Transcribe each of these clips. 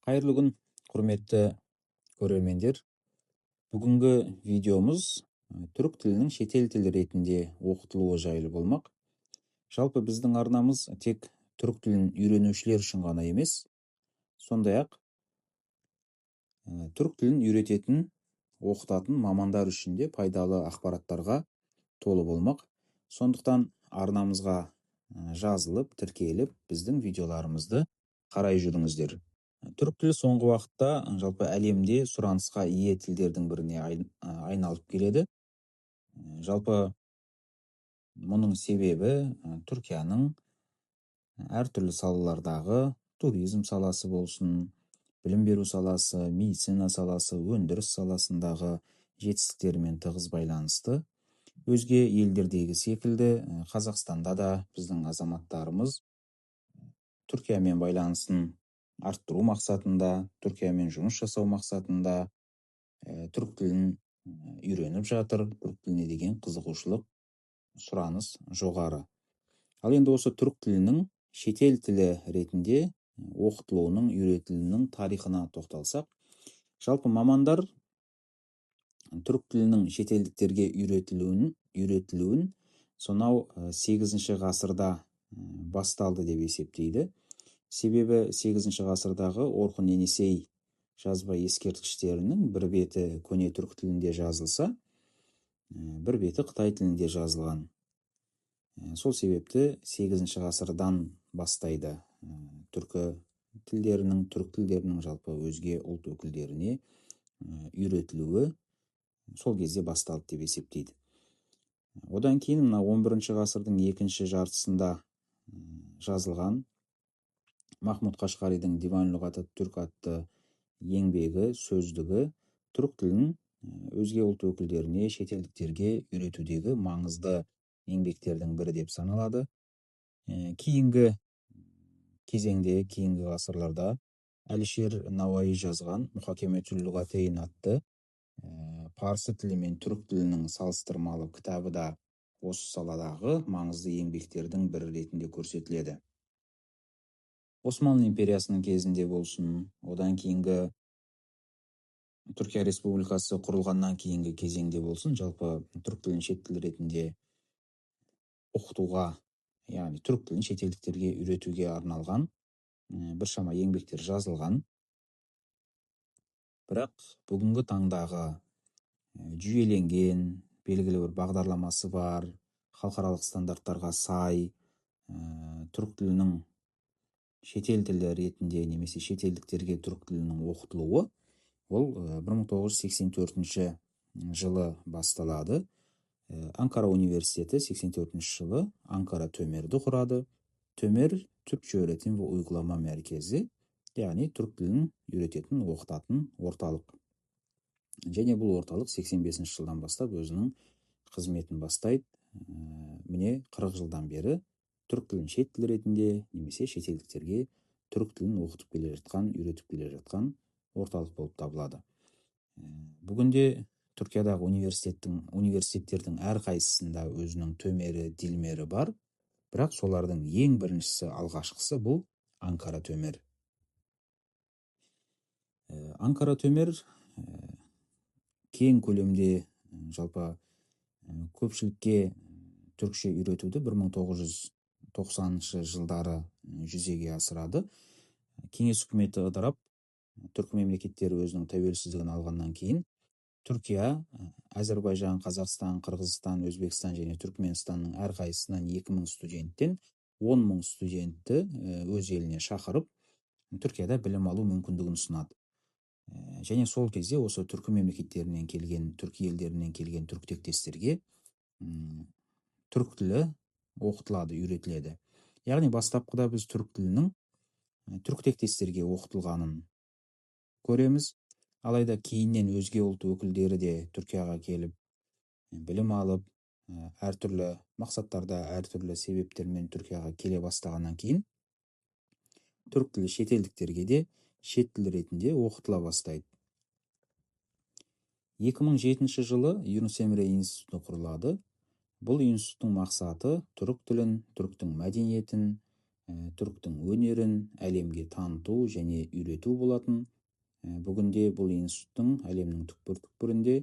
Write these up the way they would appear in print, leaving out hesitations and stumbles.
Қайырлы күн, құрметті көрермендер. Бүгінгі видеомыз түрік тілінің шетел тілі ретінде оқытылуы жайлы болмақ. Жалпы біздің арнамыз тек түрік тілін үйренушілер үшін ғана емес, сондай-ақ түрік тілін үйрететін, оқытатын мамандар үшін де пайдалы ақпараттарға толы болмақ. Сондықтан арнамызға жазылып, тіркеліп, біздің видеоларымызды қарай жүріңіздер. Түрік тілі соңғы уақытта жалпы әлемде сұранысқа ие тілдердің біріне айналып келеді. Жалпы мұның себебі Түркияның әртүрлі салалардағы туризм саласы болсын, білім беру саласы, медицина саласы, өндіріс саласындағы жетістіктерімен тығыз байланысты. Өзге елдердегі секілді Қазақстанда да біздің азаматтарымыз Түркиямен байланысын арттыру мақсатында, Түркиямен жұмыс жасау мақсатында түрік тілін үйреніп жатыр. Түрік тіліне деген қызығушылық, сұраныс жоғары. Ал енді осы түрік тілінің шетел тілі ретінде оқытылуының, үйретілуінің тарихына тоқталсақ, жалпы мамандар түрік тілінің шетелдіктерге үйретілуін сонау 8 ғасырда басталды деп есептейді. Себебі 8 ғасырдағы Орхун Енесей жазба ескерткіштерінің бір беті көне түрік тілінде жазылса, бір беті Қытай тілінде жазылған. Сол себепті 8 ғасырдан бастайды түрік тілдерінің жалпы өзге ұлт өкілдеріне үйретілуі сол кезде басталды деп есептейді. Одан кейін 11 ғасырдың екінші жартысында жазылған Махмуд Қашқаридың Диван-лұғат ат-Түрк атты еңбегі, сөздігі түрік тілін өзге ұлт өкілдеріне, шетелдіктерге үйретудегі маңызды еңбектердің бірі деп саналады. Кейінгі кезеңде, кейінгі ғасырларда Әлишер Науаи жазған Мұхакеметул лұғатейн атты парсы тілі мен түрік тілінің салыстырмалы кітабы да осы саладағы маңызды еңбектердің бірі ретінде көрсетіледі. Осман империясының кезінде болсын, одан кейінгі Түркия Республикасы құрылғаннан кейінгі кезеңде болсын, жалпы түрік тілін шет тіл ретінде оқытуға, яғни түрік тілін шетелдіктерге үйретуге арналған біршама еңбектер жазылған. Бірақ бүгінгі таңдағы жүйеленген, белгілі бір бағдарламасы бар, халықаралық стандарттарға сай түрік тілінің шетел тілі ретінде немесе шетелдіктерге түрік тілінің оқытылуы ол 1984 жылы басталады. Анкара университеті 84 жылы Анкара Төмерді құрады. Төмер Türkçe öğretim ve uygulama merkezi, яғни түрік тілін үйрететін, оқытатын орталық. Және бұл орталық 85 жылдан бастап өзінің қызметін бастайды. Міне 40 жылдан бері түрік тілін шет тілі ретінде немесе шетелдіктерге түрік тілін оқытып келе жатқан, үйретіп келе жатқан орталық болып табылады. Бүгінде Түркиядағы университеттердің әрқайсысында өзінің төмері, дилмері бар, бірақ солардың ең біріншісі, алғашқысы бұл Анкара Төмер. Анкара Төмер кең көлемде жалпы көпшілікке түрікше үйретуді 1990 жылдары жүзеге асырады. Кеңес үкіметі ыдырап, түркі мемлекеттері өзінің тәуелсіздігін алғаннан кейін Түркия, Әзербайжан, Қазақстан, Қырғызстан, Өзбекстан және Түркменстанның әрқайсысынан 2000 студенттен 10.000 студентті өз еліне шақырып, Түркияда білім алу мүмкіндігін ұсынады. Және сол кезде осы түркі мемлекеттерінен келген, түркі елдерінен келген түріктектестерге түрік тілі оқытылады, үйретіледі. Яғни бастапқыда біз түрік тілінің түріктектестерге оқытылғанын көреміз. Алайда кейіннен өзге ұлт өкілдері де Түркияға келіп, білім алып, әртүрлі мақсаттарда, әртүрлі себептермен Түркияға келе бастағаннан кейін, түрік тілі шетелдіктерге де шет тіл ретінде оқытыла бастайды. 2007 жылы Юнус Эмре институты құрылады. Бұл институттың мақсаты түрік тілін, түріктің мәдениетін, түріктің өнерін әлемге таныту және үйрету болатын. Бүгінде бұл институттың әлемнің түкпір-түкпірінде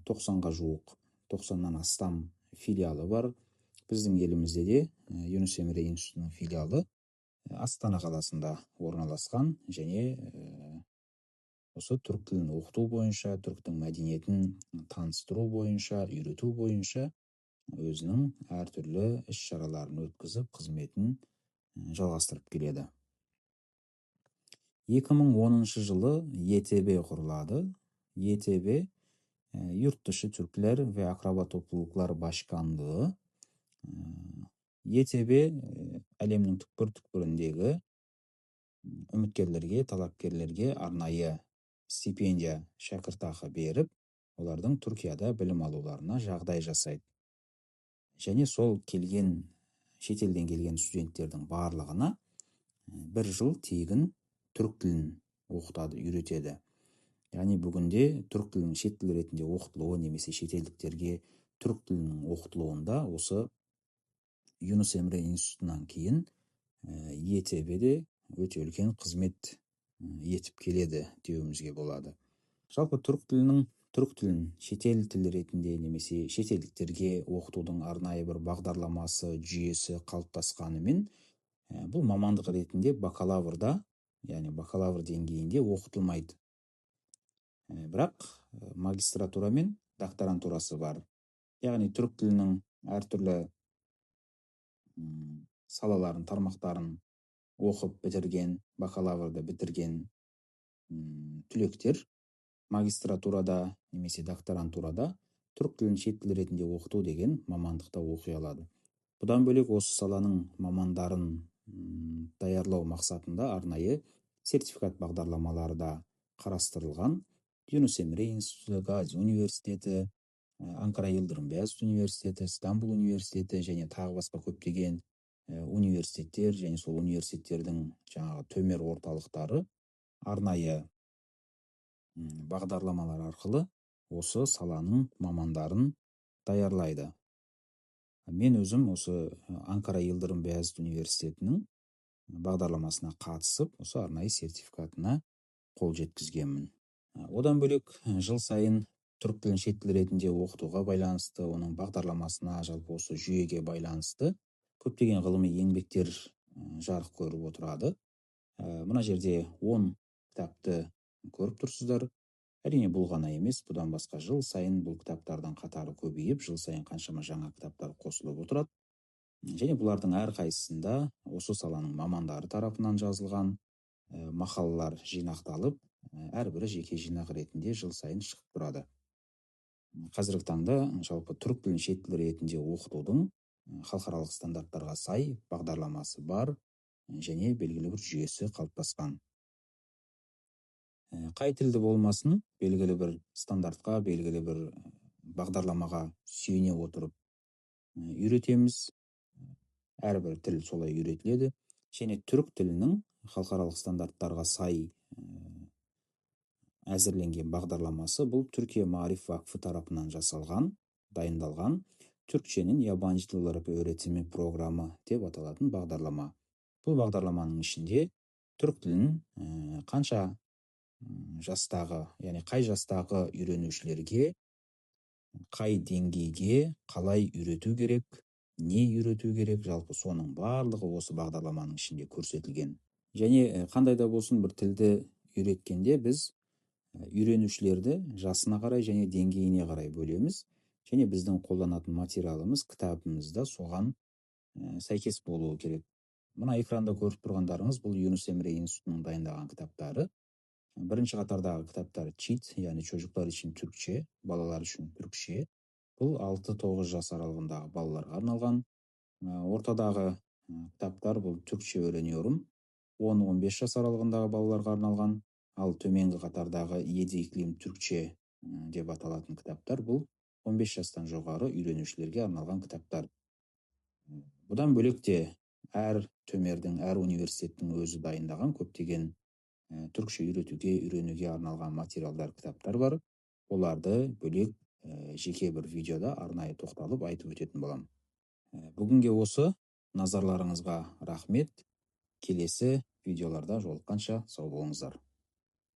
90-ға жуық, 90-нан астам филиалы бар. Біздің елімізде де Юнус Эмре институтының филиалы Астана қаласында орналасқан және осы түрік тілін оқыту бойынша, түріктің мәдениетін таныстыру бойынша, үйрету бойынша өзінің әртүрлі іс-шараларын өткізіп, қызметін жалғастырып келеді. 2010 жылы ЕТБ құрылады. ЕТБ Yurtdışı Türkler ve Akraba Topluluklar Başkanlığı. ЕТБ әлемнің түкпір-түкпіріндегі үміткерлерге, талапкерлерге арнайы стипендия, шәкіртақы беріп, олардың Түркияда білім алуларына жағдай жасайды. Және сол шетелден келген студенттердің барлығына бір жыл тегін түрік тілін оқытады, үйретеді. Яғни бүгінде түрік тілінің шет тіл ретінде оқытылуы немесе шетелдіктерге түрік тілінің оқытылуында осы Юнус Эмре институтынан кейін ЕТБ-де өте үлкен қызмет етіп келеді деуімізге болады. Жалпы түрік тілін шетел тілі ретінде немесе шетелдіктерге оқытудың арнайы бір бағдарламасы, жүйесі қалыптасқанымен, бұл мамандық ретінде бакалаврда, яғни бакалавр деңгейінде оқытылмайды. Бірақ магистратура мен докторантурасы бар. Яғни түрік тілінің әртүрлі салаларын, тармақтарын оқып бітірген, бакалаврды бітірген түлектер магистратурада немесе докторантурада түрік тілін шет тіл ретінде оқыту деген мамандықта оқи алады. Бұдан бөлек осы саланың мамандарын даярлау мақсатында арнайы сертификат бағдарламалары да қарастырылған. Юнус Эмре институты, Gazi университеті, Анкара Йылдырым Бәйезит университеті, Стамбул университеті және тағы басқа көптеген университеттер және сол университеттердің жаңағы төмер орталықтары арнайы бағдарламалар арқылы осы саланың мамандарын даярлайды. Мен өзім осы Анкара Йылдырым Бәйезит университетінің бағдарламасына қатысып, осы арнайы сертификатына қол жеткізгенмін. Одан бөлек жыл сайын түрік тілін шет тіл ретінде оқытуға байланысты, оның бағдарламасына, жалпы осы жүйеге байланысты көптеген ғылыми еңбектер жарық көріп отырады. Мына жерде 10 кітапты көріп тұрсыздар. Әрине бұл ғана емес, бұдан басқа жыл сайын бұл кітаптардың қатары көбейіп, жыл сайын қаншама жаңа кітаптар қосылып отырады. Және бұлардың әрқайсысында осы саланың мамандары тарапынан жазылған мақалалар жинақталып, әрбірі жеке жинақ ретінде жыл сайын шығып тұрады. Қазіргі таңда жалпы түрік тілін шет тіл ретінде оқытудың халықаралық стандарттарға сай бағдарламасы бар және белгілі бір жүйесі қалыптасқан. Қай тілді болмасын, белгілі бір стандартқа, белгілі бір бағдарламаға сүйене отырып үйретеміз. Әрбір тіл солай үйретіледі. Және түрік тілінің халықаралық стандарттарға сай әзірленген бағдарламасы бұл Türkiye Maarif Vakfı тарапынан жасалған, дайындалған түркшенің yabancı тілдер öğretimi программы деп аталатын бағдарлама. Бұл бағдарламаның ішінде түрік тілін қанша жастағы, яғни қай жастағы үйренушілерге, қай деңгейге қалай үйрету керек, не үйрету керек, жалпы соның барлығы осы бағдарламаның ішінде көрсетілген. Және қандай да болсын бір тілді үйреткенде біз үйренушілерді жасына қарай және деңгейіне қарай бөлеміз. Және біздің қолданатын материалымыз, кітабымызда соған сәйкес болуы керек. Мына экранда көріп тұрғандарыңыз бұл Юнус Эмре институтының дайындаған кітаптары. Бірінші қатардағы кітаптар чит, яғни çocuklar için Türkçe, балалар үшін түркше. Бұл 6-9 жас аралығындағы балаларға арналған. Ортадағы кітаптар бұл түркше öğreniyorum, 10-15 жас аралығындағы балаларға арналған. Ал төменгі қатардағы Yedi İklim Türkçe деп аталатын кітаптар бұл 15 жастан жоғары үйренушілерге арналған кітаптар. Бұдан бөлек те әр төмердің, әр университеттің өзі дайындаған көптеген түркше үйренуге арналған материалдар, кітаптар бар. Оларды бөлек жеке бір видеода арнайы тоқталып айтып өтетін боламын. Бүгінге осы. Назарларыңызға рахмет. Келесі видеоларда жолыққанша сау болыңыздар.